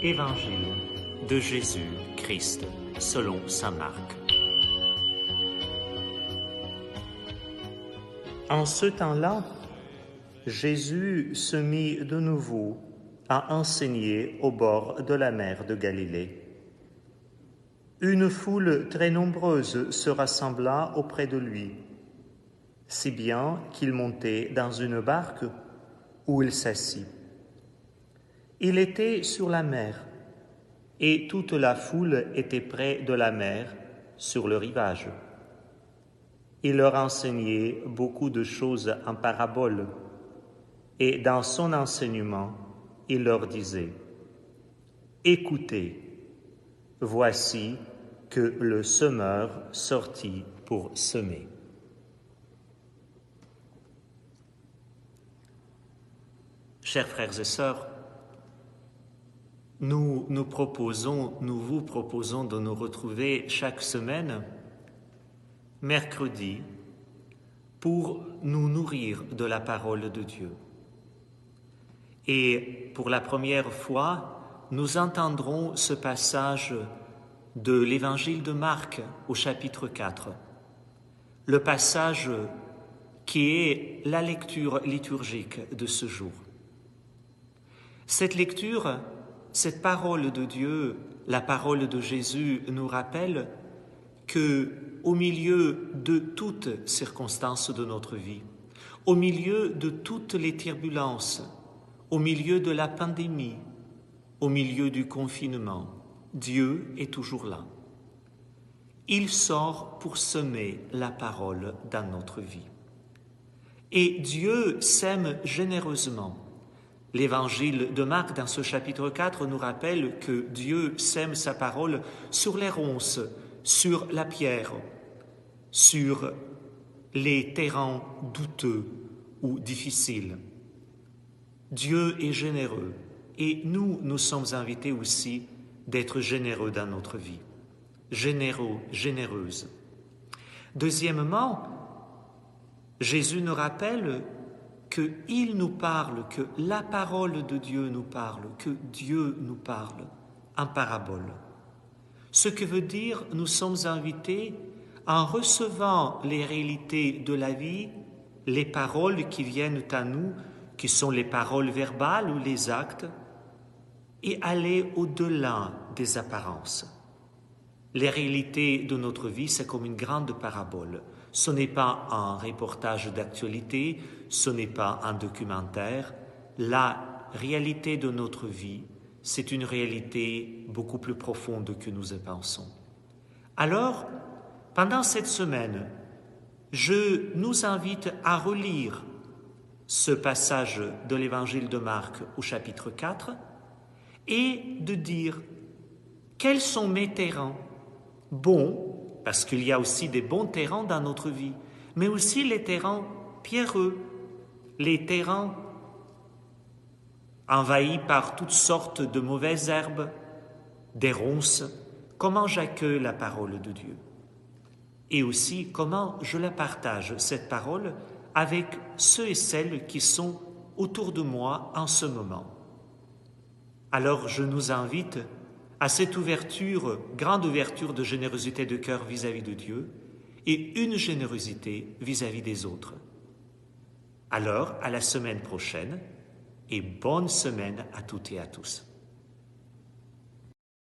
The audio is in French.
Évangile de Jésus-Christ selon saint Marc. En ce temps-là, Jésus se mit de nouveau à enseigner au bord de la mer de Galilée. Une foule très nombreuse se rassembla auprès de lui, si bien qu'il montait dans une barque où il s'assit. Il était sur la mer, et toute la foule était près de la mer, sur le rivage. Il leur enseignait beaucoup de choses en paraboles, et dans son enseignement, il leur disait : « Écoutez, voici que le semeur sortit pour semer. » Chers frères et sœurs, nous vous proposons de nous retrouver chaque semaine, mercredi, pour nous nourrir de la parole de Dieu. Et pour la première fois, nous entendrons ce passage de l'Évangile de Marc au chapitre 4, le passage qui est la lecture liturgique de ce jour. Cette lecture, cette parole de Dieu, la parole de Jésus, nous rappelle que, au milieu de toutes circonstances de notre vie, au milieu de toutes les turbulences, au milieu de la pandémie, au milieu du confinement, Dieu est toujours là. Il sort pour semer la parole dans notre vie. Et Dieu sème généreusement. L'Évangile de Marc, dans ce chapitre 4, nous rappelle que Dieu sème sa parole sur les ronces, sur la pierre, sur les terrains douteux ou difficiles. Dieu est généreux et nous sommes invités aussi d'être généreux dans notre vie. Généreux, généreuse. Deuxièmement, Jésus nous rappelle qu'il nous parle, que la parole de Dieu nous parle, que Dieu nous parle en parabole. Ce que veut dire, nous sommes invités, en recevant les réalités de la vie, les paroles qui viennent à nous, qui sont les paroles verbales ou les actes, et aller au-delà des apparences. Les réalités de notre vie, c'est comme une grande parabole. Ce n'est pas un reportage d'actualité, ce n'est pas un documentaire. La réalité de notre vie, c'est une réalité beaucoup plus profonde que nous y pensons. Alors, pendant cette semaine, je nous invite à relire ce passage de l'Évangile de Marc au chapitre 4 et de dire quels sont mes terrains bons, parce qu'il y a aussi des bons terrains dans notre vie, mais aussi les terrains pierreux, les terrains envahis par toutes sortes de mauvaises herbes, des ronces. Comment j'accueille la parole de Dieu? Et aussi comment je la partage, cette parole, avec ceux et celles qui sont autour de moi en ce moment. Alors je nous invite à cette ouverture, grande ouverture de générosité de cœur vis-à-vis de Dieu et une générosité vis-à-vis des autres. Alors, à la semaine prochaine et bonne semaine à toutes et à tous.